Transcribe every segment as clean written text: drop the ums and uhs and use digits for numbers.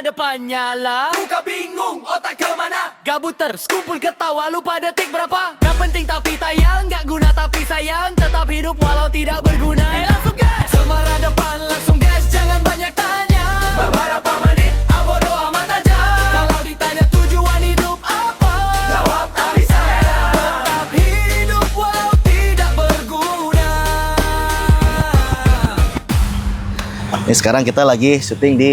depan nyala. Muka bingung, otak kemana? Gabuters, kumpul ketawa, lupa detik berapa? Gak penting tapi tayang, gak guna tapi sayang. Tetap hidup walau tidak berguna. Langsung gas, semara depan langsung gas, jangan banyak tanya. Beberapa menit, abodo amat aja. Kalau ditanya tujuan hidup apa? Jawab tak bisa. Tetap hidup walau tidak berguna. Nih sekarang kita lagi syuting di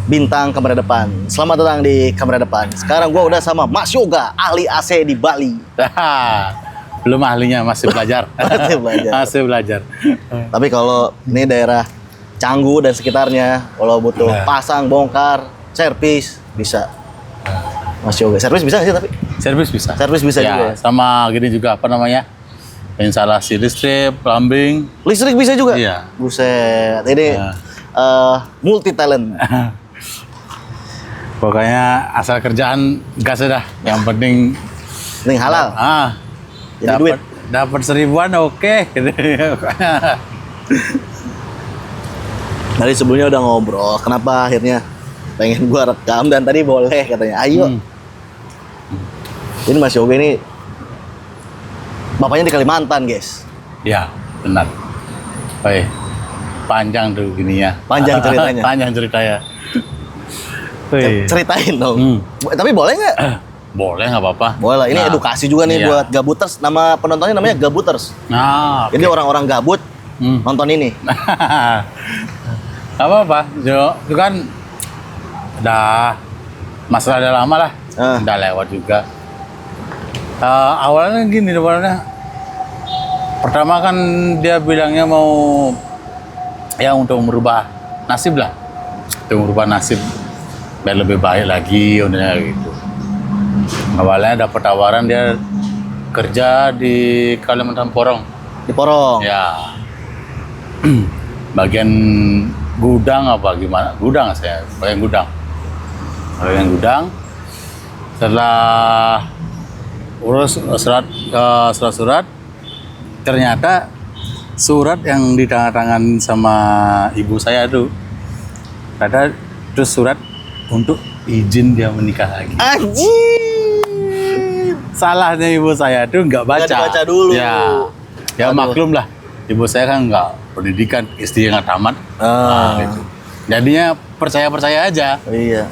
Bintang Kamera Depan. Selamat datang di Kamera Depan. Sekarang gua udah sama Mas Yoga, ahli AC di Bali. Belum ahlinya, masih belajar. Masih belajar. Masih belajar. Tapi kalau ini daerah Canggu dan sekitarnya, kalau butuh pasang, bongkar, servis bisa. Mas Yoga, servis bisa nggak sih tapi? Servis bisa. Servis bisa Ya, juga. sama gini juga apa namanya? Instalasi listrik, plumbing. Listrik bisa juga. Iya. Buset, ini multi talent. Pokoknya asal kerjaan gas dah. Yang penting Ini halal. Jadi duit. dapat 1000-an oke. Gitu. Tadi sebelumnya udah ngobrol, kenapa akhirnya pengen gua rekam dan tadi boleh katanya. Ayo. Ini Mas Yoga ini bapaknya di Kalimantan, guys. Ya, benar. Baik. Panjang tuh gini ya. Panjang ceritanya. Panjang ceritanya. Wih. Ceritain dong. Tapi boleh nggak? Boleh, nggak apa-apa. Boleh lah. Ini Nah, edukasi juga nih iya. buat gabuters. Nama penontonnya namanya Gabuters. Nah, Jadi orang-orang gabut nonton ini. Gak apa-apa, itu kan udah masalah udah lama lah, udah lewat juga. Awalnya gini, pertama kan dia bilangnya mau ya untuk merubah nasib lah, untuk merubah nasib biar lebih baik lagi, udah gitu. Awalnya dapat tawaran dia kerja di Kalimantan Porong. Di Porong. Ya, bagian gudang apa gimana? Gudang saya, bagian gudang. Bagian gudang. Setelah urus surat, ternyata surat yang ditandatangan sama ibu saya tuh, ada terus surat untuk izin dia menikah lagi. Anjir. Salahnya ibu saya tuh nggak baca. Nggak dibaca dulu. Ya maklum lah. Ibu saya kan nggak pendidikan, istrinya nggak tamat. Gitu. Jadinya percaya aja. Iya.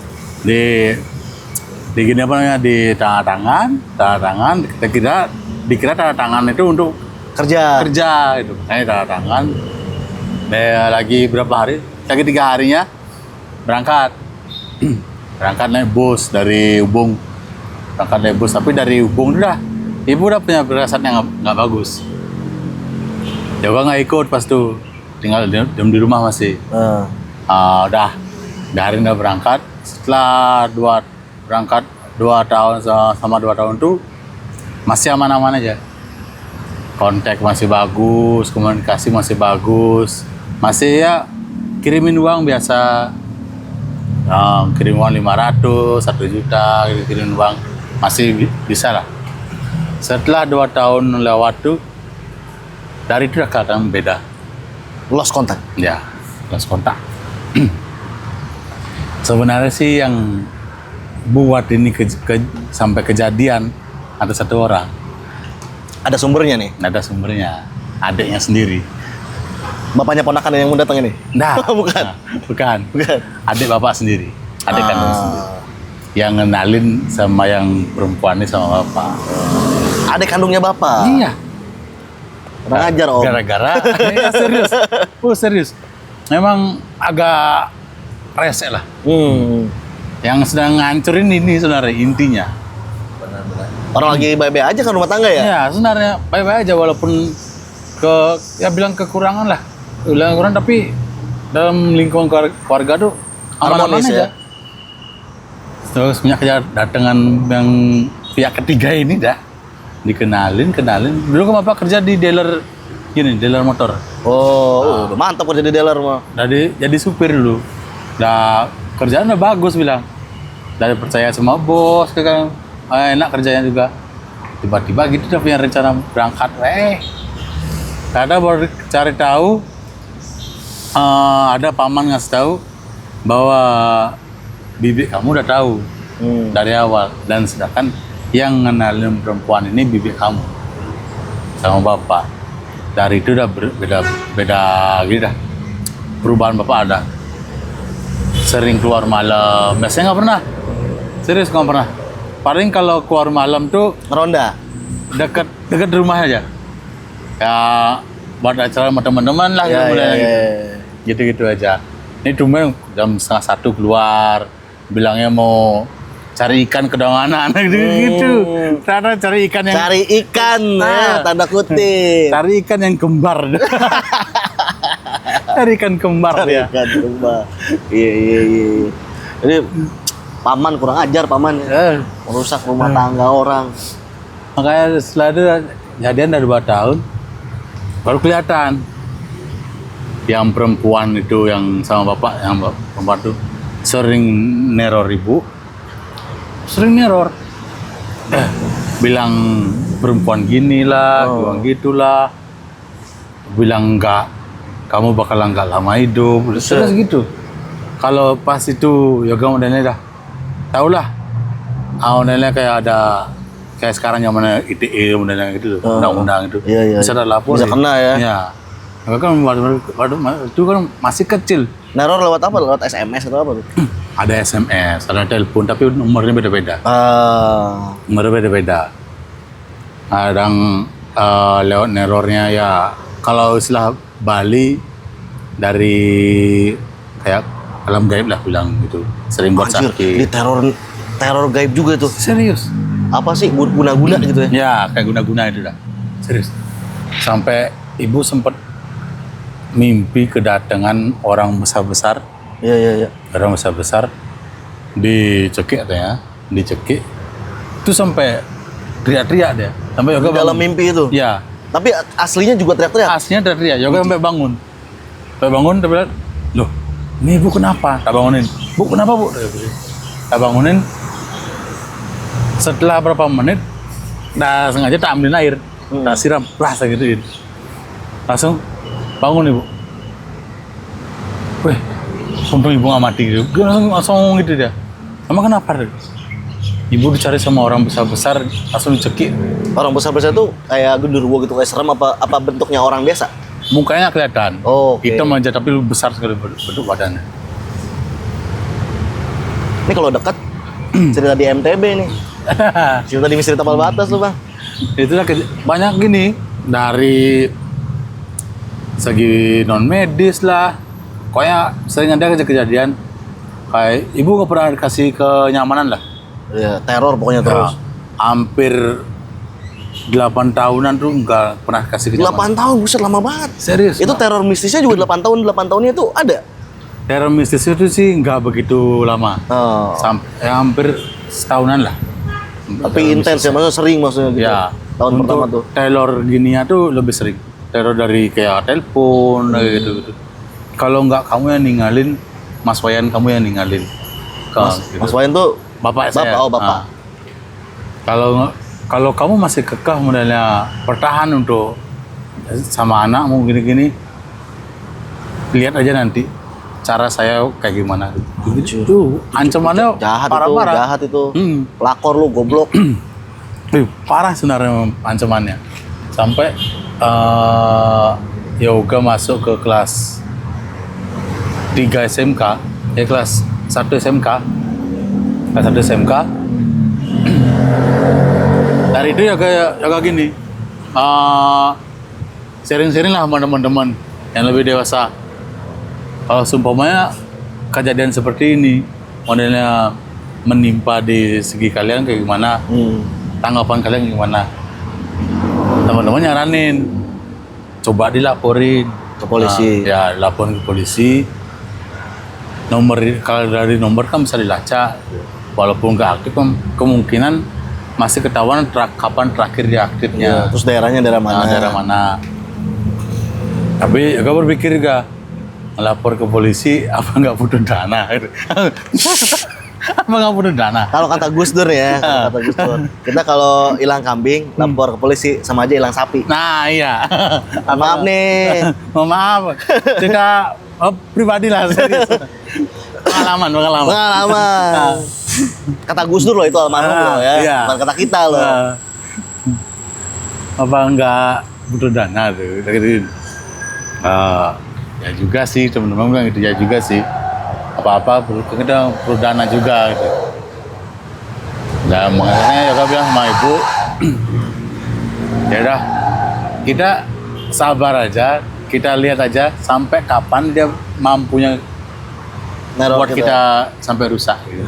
Di gini apa namanya, di tanda tangan, kita dikira tanda tangan itu untuk Kerja. gitu. Tanda tangan. Lagi berapa hari? Lagi 3 harinya berangkat. Berangkat naik bus dari Ubung. Berangkat naik bus, tapi dari Ubung ibu udah punya perasaan yang nggak bagus. Yoga nggak ikut pas tuh, tinggal di rumah masih. Udah hari udah berangkat. Setelah berangkat 2 tahun sama 2 tahun tuh masih aman-aman aja. Kontak masih bagus, komunikasi masih bagus, masih ya kirimin uang biasa. Kirim uang 500, 1 juta, kirim uang masih bisa lah. Setelah 2 tahun lewat tuh, dari itu udah kelihatan beda. Lost contact. Ya, lost kontak. Sebenarnya sih yang buat ini sampai kejadian ada 1 orang. Ada sumbernya nih. Ada sumbernya, adiknya sendiri. Bapaknya ponakan yang mau datang ini? Nah, bukan. Bukan. Adik bapak sendiri, adik kandung sendiri. Yang ngenalin sama yang perempuan ini sama bapak. Adik kandungnya bapak? Iya. Kurang ajar om. Gara-gara, ya serius. Serius. Memang agak rese lah. Yang sedang ngancurin ini sebenarnya intinya. Orang lagi baik-baik aja kan rumah tangga ya? Ya sebenarnya baik-baik aja, walaupun bilang kekurangan lah. Bilang kurang, tapi dalam lingkungan keluarga tuh aman-aman Harmonis aja. ya? Terus punya kedatangan yang pihak ketiga ini dikenalin. Dulu kan bapak kerja di dealer motor. Oh, udah mantap kerja di dealer mah. Jadi supir dulu. Kerjaan udah bagus bilang. Dari percaya sama bos, kan enak kerjanya juga. Tiba-tiba gitu udah punya rencana berangkat. Karena baru cari tahu, ada paman ngasih tahu bahwa bibik kamu udah tahu dari awal, dan sedangkan yang ngenalin perempuan ini bibik kamu sama bapak. Dari itu udah beda gitu dah. Perubahan bapak ada. Sering keluar malam. Biasanya nggak pernah. Serius nggak pernah. Paling kalau keluar malam tuh Ronda. dekat rumah aja. Ya buat acara sama teman-teman lah Ya, gitu, ya, gitu. ya. Gitu-gitu aja. Ini cuma jam 12:30 keluar, bilangnya mau cari ikan ke donganan gitu. Ternyata cari ikan yang Cari ikan, ya, tanda kutip. cari ikan yang kembar. Cari ikan kembar Cari ya. ikan rumah. Iya, iya, iya. Jadi paman kurang ajar paman. Merusak rumah tangga orang. Makanya setelah itu jadian dari 2 tahun baru kelihatan yang perempuan itu yang sama bapak, yang perempuan itu sering neror ibu, sering neror, bilang perempuan gini lah, bilang gitulah, bilang enggak, kamu bakalan enggak lama hidup, terus gitu. Kalau pas itu yoga modelnya dah, tau lah, modelnya kayak ada kayak sekarang yang mana ITE modelnya gitu, undang-undang itu, Iya, iya. bisa ada lapor, Bisa kena ya. Iya. Kan itu kan masih kecil. Neror lewat apa? Lewat SMS atau apa tuh? Ada SMS, ada telepon, tapi nomornya beda-beda. Nomornya beda-beda. Kadang lewat nerornya ya, kalau istilah Bali dari kayak alam gaib lah bilang gitu. Sering buat Anjir, ini sakit. teror gaib juga tuh. Serius? Apa sih guna-guna gitu ya? Ya, kayak guna-guna itu dah. Serius. Sampai ibu sempat mimpi kedatangan orang besar-besar. Iya, iya, iya. Orang besar-besar dicekik katanya, dicekik. Itu sampai teriak-teriak dia. Sampai yoga Di dalam mimpi itu. Ya, Tapi aslinya juga teriak-teriak. aslinya teriak. Yoga sampai bangun. Sampai bangun dia bilang, "Loh, ini ibu kenapa?" Tak bangunin. "Bu, kenapa, Bu?" Tak bangunin. Setelah berapa menit, dah sengaja tak ambilin air. Tak siram, lah gituin. Langsung bangun ibu. Wih, untung ibu nggak mati gitu. Gue langsung ngomong gitu dia. Emang kenapa? Ibu dicari sama orang besar-besar, langsung dicekik. Orang besar-besar tuh kayak genderuwo gitu, kayak serem apa bentuknya orang biasa? Mukanya kelihatan. Oh, oke. Hitam aja tapi besar sekali bentuk badannya. Ini kalau dekat cerita di MTB nih. Cerita di Misteri Tapal Batas tuh, Bang. Itulah banyak gini dari segi non medis lah. Pokoknya sering ada kejadian kayak ibu nggak pernah dikasih kenyamanan lah. Ya, teror pokoknya terus. Ya, hampir 8 tahunan tuh nggak pernah kasih kenyamanan. 8 tahun, buset lama banget. Serius? Itu teror mistisnya juga 8 tahun. 8 tahunnya itu ada. Teror mistis itu sih nggak begitu lama. Oh. Sampai hampir setahunan lah. Tapi intens ya, maksudnya sering maksudnya gitu. Ya, Tahun untuk pertama tuh. teror gininya tuh lebih sering. Teror dari kayak telepon kayak gitu. Kalau nggak kamu yang ninggalin, Mas Wayan kamu yang ninggalin. Mas Wayan tuh Bapak saya. oh bapak. Nah, kalau kamu masih kekeh modelnya bertahan untuk sama anakmu gini-gini, lihat aja nanti cara saya kayak gimana. Gitu. Ancamannya Jahat itu, parah-parah. jahat itu. Hmm. Pelakor lu, goblok. Parah sebenarnya ancamannya. Sampai yoga masuk ke kelas 3 SMK, kelas 1 SMK. Kelas 1 SMK. Dari itu ya kayak gini. Sharing-sharing lah sama teman-teman yang lebih dewasa. Kalau seumpamanya kejadian seperti ini, modelnya menimpa di segi kalian kayak gimana? Tanggapan kalian gimana? Teman-teman nyaranin, coba dilaporin Ke polisi. ya, laporin ke polisi. Kalau dari nomor kan bisa dilacak. Walaupun nggak aktif, kemungkinan masih ketahuan kapan terakhir dia aktifnya. Ya, terus daerahnya daerah mana? Daerah mana? Tapi juga berpikir gak lapor ke polisi apa nggak butuh dana? Apa nggak butuh dana? Kalau kata Gus Dur ya, kata Gus Dur. Kita kalau hilang kambing, lapor ke polisi sama aja hilang sapi. Nah iya. Maaf nih. Maaf. Kita pribadi lah serius. Pengalaman. Pengalaman. Kata Gus Dur loh itu almarhum loh ya. Iya. Bukan kata kita loh. Apa enggak butuh dana tuh? Gitu. Ya juga sih teman-teman bilang gitu ya juga sih. Apa-apa kita perlu dana juga gitu. Dan makanya Yoga bilang sama ibu, ya udah kita sabar aja, kita lihat aja sampai kapan dia mampunya Neror buat kita sampai rusak. Gitu.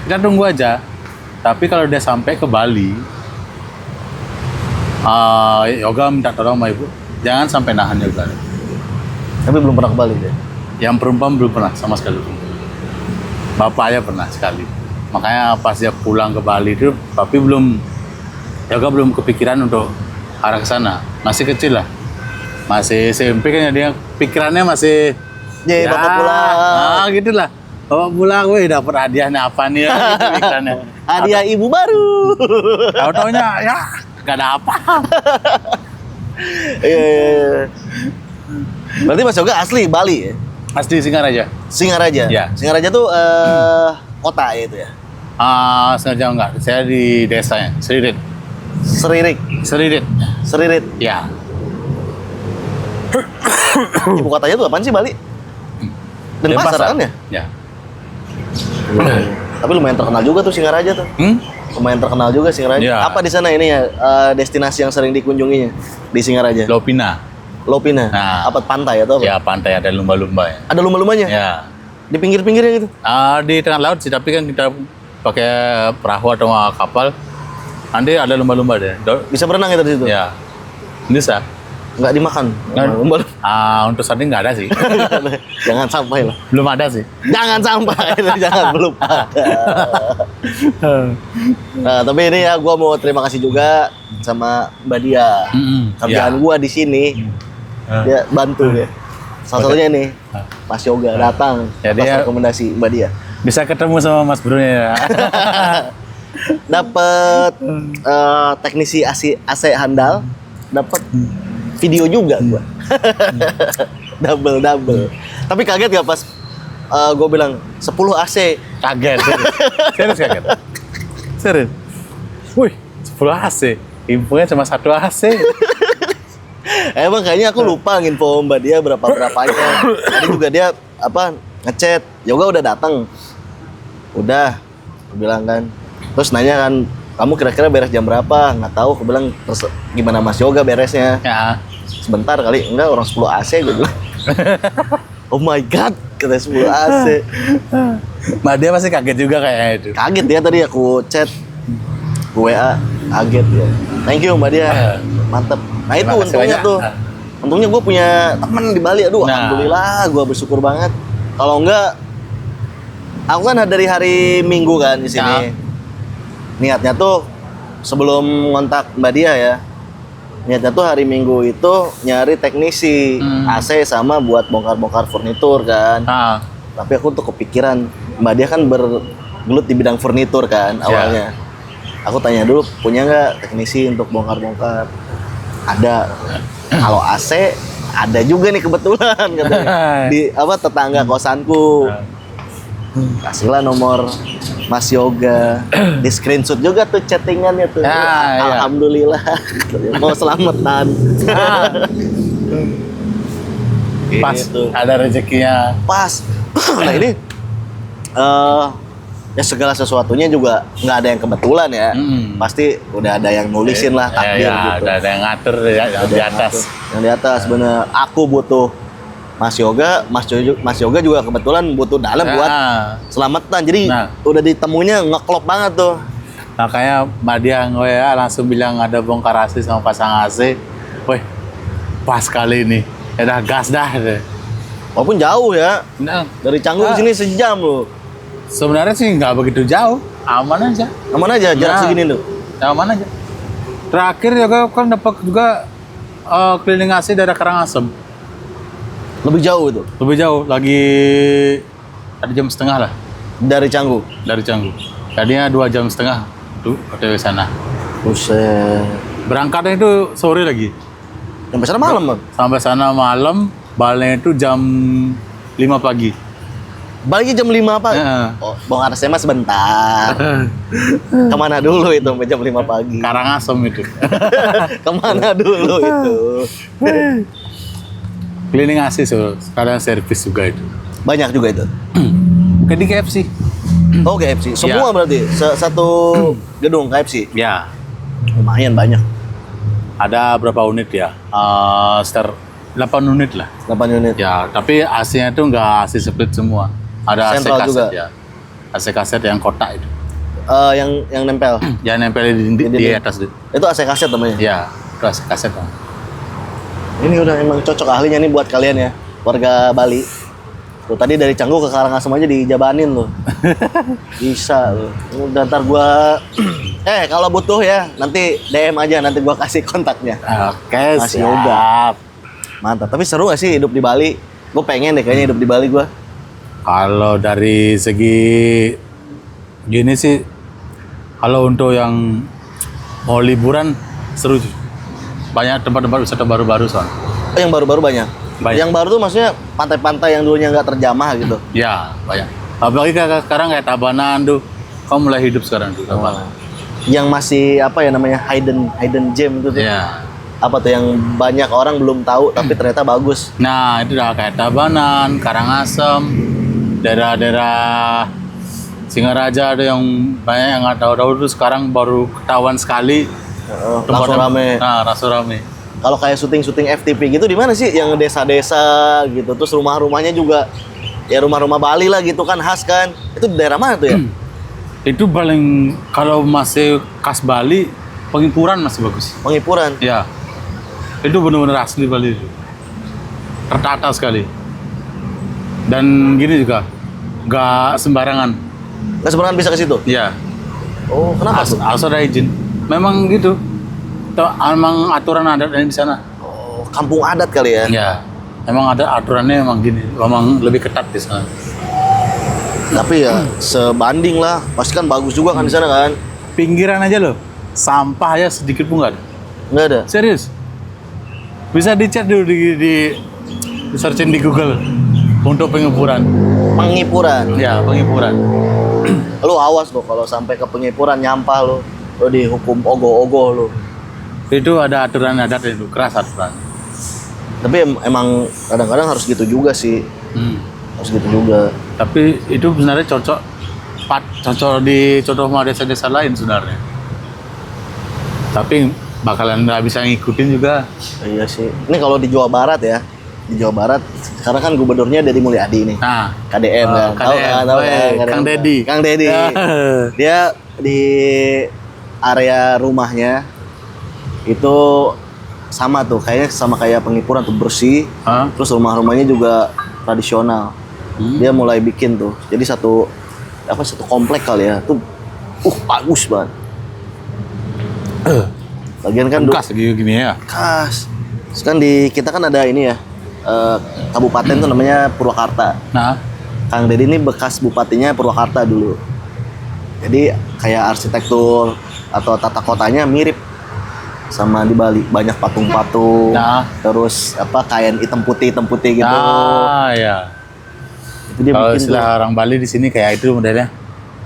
Kita tunggu aja. Tapi kalau dia sampai ke Bali, Yoga minta tolong sama ibu, jangan sampai nahan Yoga. Tapi belum pernah ke Bali dia. Yang perempuan belum pernah sama sekali. Bapaknya pernah sekali. Makanya pas dia pulang ke Bali itu, tapi Yoga belum kepikiran untuk arah ke sana. Masih kecil lah. Masih SMP kan ya, dia pikirannya masih Ye, bapak pulang. gitu lah. Bapak pulang, weh dapat hadiahnya apa nih ya, gitu pikirannya. Hadiah ibu baru. Tahu-taunya ya gak ada apa. Iya. Berarti Mas Yoga asli Bali ya? Asli Singaraja. Singaraja? Iya. Singaraja tuh kota ya itu ya? Sengaja enggak. Saya di desanya, Seririt. Seririt. Ya. Ibu kotanya tuh apaan sih Bali? Denpasar kan ya? Ya. Tapi lumayan terkenal juga tuh Singaraja tuh. Lumayan terkenal juga Singaraja. Iya. Apa di sana ini ya destinasi yang sering dikunjunginya di Singaraja? Lopina. Nah. Apa pantai atau apa? Ya pantai ada lumba-lumba ya. Ada lumba-lumbanya? Ya. Di pinggir-pinggirnya gitu? Di tengah laut sih, tapi kan kita pakai perahu atau kapal. Nanti ada lumba-lumba deh. Bisa berenang itu di situ? Ya. Bisa. Nggak dimakan? Lumba. Untuk saat ini nggak ada sih. Jangan sampai lah. Belum ada sih. Jangan sampai, jangan belum ada. Nah, tapi ini ya gue mau terima kasih juga sama Mbak Dia. Kerjaan gue di sini, dia bantu ya. Salah satunya nih, Mas Yoga datang, Ya, pas dia- rekomendasi Mbak Dia. Bisa ketemu sama Mas Bro ya. Dapat teknisi AC handal, dapat video juga gue. double. Tapi kaget gak pas gue bilang 10 AC? Kaget. Serius kaget. Serius. Wih, 10 AC. Infonya cuma 1 AC. Emang kayaknya aku lupa nginfo Mbak Dia berapanya. Tadi juga dia ngechat, Yoga udah datang. Udah, aku bilang kan. Terus nanya kan, kamu kira-kira beres jam berapa? Nggak tahu, aku bilang terus gimana Mas Yoga beresnya? Ya. Sebentar kali, enggak orang 10 AC gue bilang. Oh my god, kata 10 AC. Mbak dia pasti kaget juga kayaknya itu. Kaget dia tadi aku chat, WA, kaget ya. Thank you Mbak Dia, mantep. Nah itu Terima kasih untungnya banyak. tuh. Untungnya gue punya teman di Bali, aduh Nah. alhamdulillah gue bersyukur banget. Kalau enggak, aku kan dari hari Minggu kan di sini. Niatnya tuh sebelum ngontak Mbak Dia ya, niatnya tuh hari Minggu itu nyari teknisi AC sama buat bongkar-bongkar furnitur kan. Tapi aku tuh kepikiran, Mbak Dia kan bergelut di bidang furnitur kan awalnya. Aku tanya dulu, punya nggak teknisi untuk bongkar-bongkar? Ada. Kalau AC ada juga nih kebetulan katanya. Di tetangga kosanku. Kasihlah nomor Mas Yoga. Di screenshot juga tuh chattingannya tuh. Iya. Alhamdulillah. Mau selamatan. Pas Gitu. ada rezekinya. Pas. Nah ini ya segala sesuatunya juga nggak ada yang kebetulan ya. Pasti udah ada yang nulisin lah takdir gitu. Ada yang ngatur yang di atas. Yang di atas bener. Aku butuh Mas Yoga, Mas Yoga juga kebetulan butuh dalam buat selamatan. Jadi udah ditemunya ngeklop banget tuh. Makanya Mbak Dia langsung bilang ada bongkar AC sama pasang AC. Wih, pas kali ini. Ya udah gas dah. Walaupun jauh ya. Nah, Dari Canggu ke sini sejam loh. sebenarnya sih nggak begitu jauh, aman aja. Aman aja jarak Nah. segini tuh. Aman aja. Terakhir juga kan dapat juga keliling AC daerah Karangasem. Lebih jauh itu Lebih jauh, lagi ada jam setengah lah dari Canggu. dari Canggu. Tadinya 2 jam setengah tuh OTW sana. Buset. Berangkatnya itu sore lagi. Sampai sana malam, Bang. Sampai sana malam, baliknya itu jam 5 pagi. Baliknya jam 5 pagi. Oh, bongkar SMA sebentar. Kemana dulu itu sampai jam 5 pagi? Karangasem itu. Kemana dulu itu? Cleaning AC sekarang servis juga itu. Banyak juga itu. Kayak di KFC. Oh, KFC. Semua Ya. berarti satu gedung KFC. Ya, Lumayan banyak. ada berapa unit ya? Sekitar 8 unit lah. 8 unit. Ya, tapi AC-nya itu nggak AC split semua. Ada AC Sentral kaset juga. ya. AC kaset yang kotak itu. Yang nempel. Yang nempel di atas itu. Itu AC kaset namanya. Ya, itu AC kaset. Bang. Ini udah emang cocok ahlinya nih buat kalian ya, warga Bali. Tuh tadi dari Canggu ke Karangasem aja dijabanin loh. Bisa loh. Udah ntar gua kalau butuh ya nanti DM aja, nanti gua kasih kontaknya. Oke, Masih siap. Mantap. Tapi seru gak sih hidup di Bali? Gue pengen deh kayaknya hidup di Bali gua. Kalau dari segi gini sih, kalau untuk yang mau liburan seru. Banyak tempat-tempat wisata baru-baru soalnya. Oh, yang baru-baru banyak. Banyak. Yang baru tuh maksudnya pantai-pantai yang dulunya nggak terjamah gitu. Ya, banyak. Apalagi sekarang kayak Tabanan tuh, kamu mulai hidup sekarang tuh Tabanan. Yang masih apa ya namanya hidden gem itu tuh. Ya. Apa tuh yang banyak orang belum tahu tapi ternyata bagus. Nah, itu udah kayak Tabanan, Karangasem, daerah-daerah Singaraja ada yang banyak yang nggak tahu-tahu tuh sekarang baru ketahuan sekali. Langsung rame. Nah, langsung rame. Kalau kayak syuting FTP gitu di mana sih? Yang desa-desa gitu. Terus rumah-rumahnya juga ya rumah-rumah Bali lah gitu kan, khas kan. Itu di daerah mana tuh ya? Itu paling kalau masih khas Bali, Pengipuran masih bagus. Pengipuran. Ya. Itu benar-benar asli Bali itu. Tertata sekali. Dan gini juga, nggak sembarangan. Nggak sebenarnya bisa ke situ? Ya. Oh, kenapa tuh? Harus ada izin. Memang gitu. Emang aturan adatnya di sana. Oh, kampung adat kali ya? Ya. Emang ada aturannya emang gini. Emang lebih ketat di sana. Tapi ya sebanding lah. Pasti kan bagus juga kan di sana kan? Pinggiran aja loh. Sampah aja sedikit pun nggak ada. Nggak ada? Serius. Bisa dicek dulu di searching di Google untuk pengipuran. Pengipuran? Ya, pengipuran. Lu awas loh kalau sampai ke pengipuran nyampah lo. Lo dihukum ogoh-ogoh lo. Itu ada aturan adat itu, keras aturan. Tapi emang kadang-kadang harus gitu juga sih. Harus gitu juga. Tapi itu sebenarnya cocok sama desa-desa lain sebenarnya. Tapi bakalan nggak bisa ngikutin juga. Iya sih. Ini kalau di Jawa Barat ya. Di Jawa Barat sekarang kan gubernurnya Deddy Mulyadi nih. Nah, KDM kan. Tahu kan? Tahu kan? Kang Deddy. Kang Deddy. Dia di area rumahnya itu sama tuh, kayaknya sama kayak pengipuran tuh, bersih. Terus rumah-rumahnya juga tradisional. Dia mulai bikin tuh. Jadi satu komplek kali ya. Tuh bagus banget. Bagian kan khas gini ya. khas. Terus kan kita kan ada ini ya. Kabupaten tuh namanya Purwakarta. Nah, Kang Deddy ini bekas bupatinya Purwakarta dulu. Jadi kayak arsitektur atau tata kotanya mirip sama di Bali, banyak patung-patung. Nah. Terus kain hitam putih gitu. Ah ya. Itu dia Kalau bikin tuh. istilah orang Bali di sini kayak itu modelnya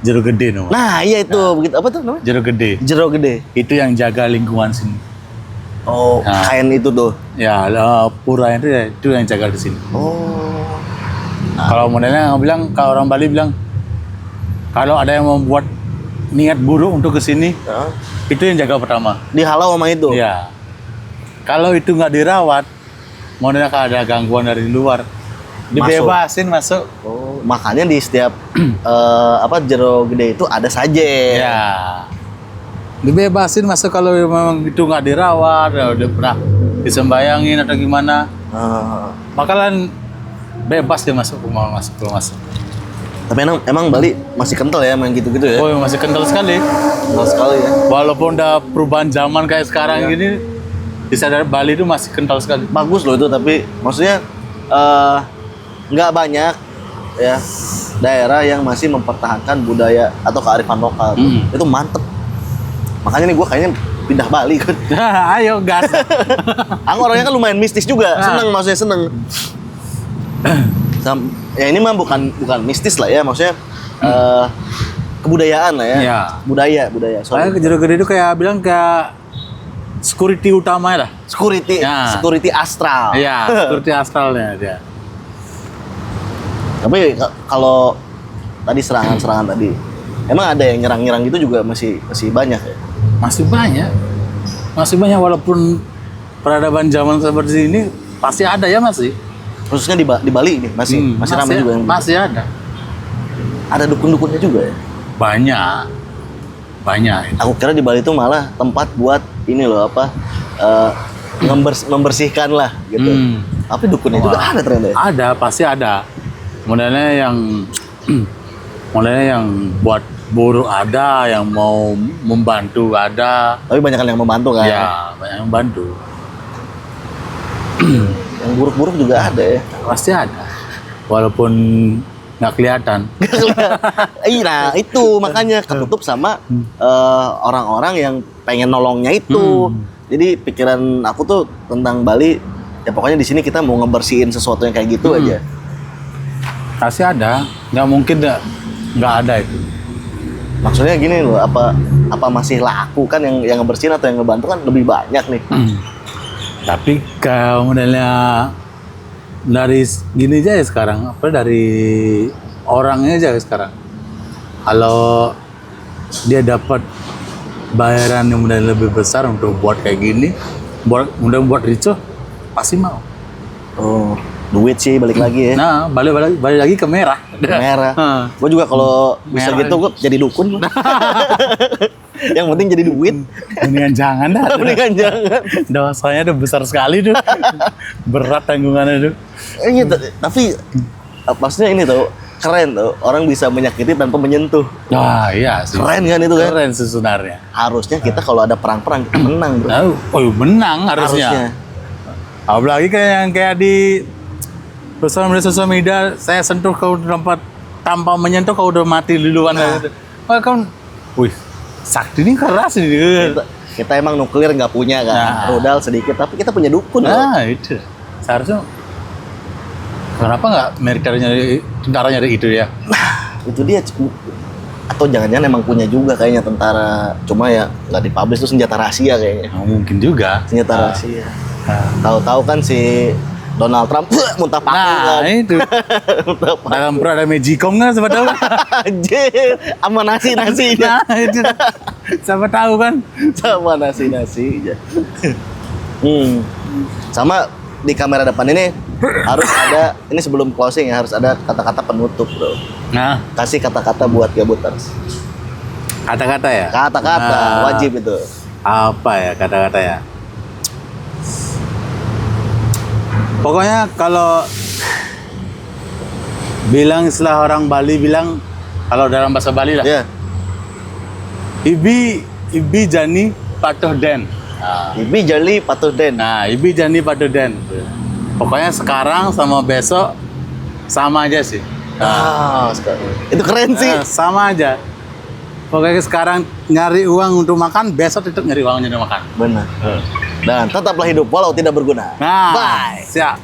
jero gede no. Nah, iya itu begitu apa tuh namanya? Jero gede. Jero gede. Itu yang jaga lingkungan sini. Oh, Nah. kain itu tuh. Ya, pura itu ya, itu yang jaga di sini. Oh. Kalau modelnya kalau orang Bali bilang kalau ada yang membuat niat buruk untuk ke sini, Nah, itu yang jaga pertama. dihalau sama itu. Ya. Kalau itu nggak dirawat, modelnya kalau ada gangguan dari luar, dibebasin masuk. Oh, makanya di setiap jero gede itu ada sajen. Ya. Dibebasin masuk kalau memang itu nggak dirawat, udah pernah disembayangin atau gimana, bakalan bebas dia masuk. Tapi emang Bali masih kental ya main gitu-gitu ya. Oh, masih kental sekali. Kental sekali ya. Walaupun udah perubahan zaman kayak sekarang gini, di sadar Bali itu masih kental sekali. Bagus loh itu, tapi maksudnya nggak banyak ya daerah yang masih mempertahankan budaya atau kearifan lokal. Itu mantep. Makanya nih gue kayaknya pindah Bali kan. Ayo gas. Aku orangnya kan lumayan mistis juga, seneng. Ya ini mah bukan mistis lah ya, maksudnya kebudayaan lah ya. Iya. Budaya. Soalnya Jero Gede itu kayak bilang kayak security utama lah. Security astral. Iya, security astralnya dia. Tapi kalau tadi serangan tadi, emang ada yang nyerang gitu juga masih banyak ya. Masih banyak walaupun peradaban zaman seperti ini pasti ada ya masih. Khususnya di Bali ini masih ramai juga yang masih ada. Ada dukun-dukunnya juga ya. Banyak. Aku kira di Bali itu malah tempat buat ini loh membersihkan lah gitu. Tapi dukunnya juga ada ternyata. Ya? Ada, pasti ada. Modelnya yang buat buruk ada, yang mau membantu ada. Tapi banyak yang membantu kan? Ya, banyak yang membantu. Yang buruk-buruk juga ada ya? Pasti ada. Walaupun nggak kelihatan. Nah itu makanya ketutup sama orang-orang yang pengen nolongnya itu. Jadi pikiran aku tuh tentang Bali, ya pokoknya di sini kita mau ngebersihin sesuatu yang kayak gitu aja. Pasti ada, nggak mungkin nggak ada itu. Maksudnya gini loh, apa masih laku kan yang ngebersihin atau yang ngebantu kan lebih banyak nih. Tapi kalau modelnya dari gini aja ya sekarang, dari orangnya aja sekarang. Kalau dia dapat bayaran yang model lebih besar untuk buat kayak gini, buat ricuh, pasti mau. Oh, duit sih balik lagi ya. Nah, balik lagi ke merah. Merah. Gue juga kalau bisa Merah. gitu gue jadi dukun. Yang penting jadi duit. Mendingan jangan dah. Mendingan jangan. Dosanya udah besar sekali tuh. Berat tanggungannya tuh. Iya, tapi maksudnya ini tuh keren tuh, orang bisa menyakiti tanpa menyentuh. Wah, iya sih. Keren kan itu kan? Keren sih sebenarnya. Harusnya kita kalau ada perang-perang kita menang, bro. Oh, menang harusnya. Apalagi kayak di sosial media, saya sentuh kau tempat tanpa menyentuh kau udah mati duluan. Wah, kan, wih, sakti ini keras ini. Kita emang nuklir nggak punya kan, rudal sedikit, tapi kita punya dukun. Nah, itu seharusnya. Kenapa nggak tentara nyari itu ya? Nah, itu dia. Atau jangan-jangan emang punya juga kayaknya tentara, cuma ya nggak dipublish tuh senjata rahasia kayaknya. Mungkin juga. Senjata rahasia. Tahu-tahu kan si Donald Trump muntah paku kan. Nah, itu. Dalam perut ada Magicom kan, siapa tahu? Anjir, sama nasi-nasinya. Nah, itu. Siapa tahu kan? Sama nasi-nasinya. Sama di kamera depan ini harus ada, ini sebelum closing ya, harus ada kata-kata penutup, bro. Nah, Kasih kata-kata buat Gabuters. kata-kata ya? Kata-kata, wajib itu. Apa ya kata-kata ya? Pokoknya kalau bilang istilah orang Bali bilang, kalau dalam bahasa Bali lah, Ya. Ibi jani patuh den. Ibi jali patuh den. Nah, Ibi jani patuh den. Pokoknya sekarang sama besok sama aja sih. Itu keren sih. Sama aja. Pokoknya sekarang nyari uang untuk makan, besok tetap nyari uang untuk makan. Benar. Dan tetaplah hidup walau tidak berguna. Nah, Bye. siap.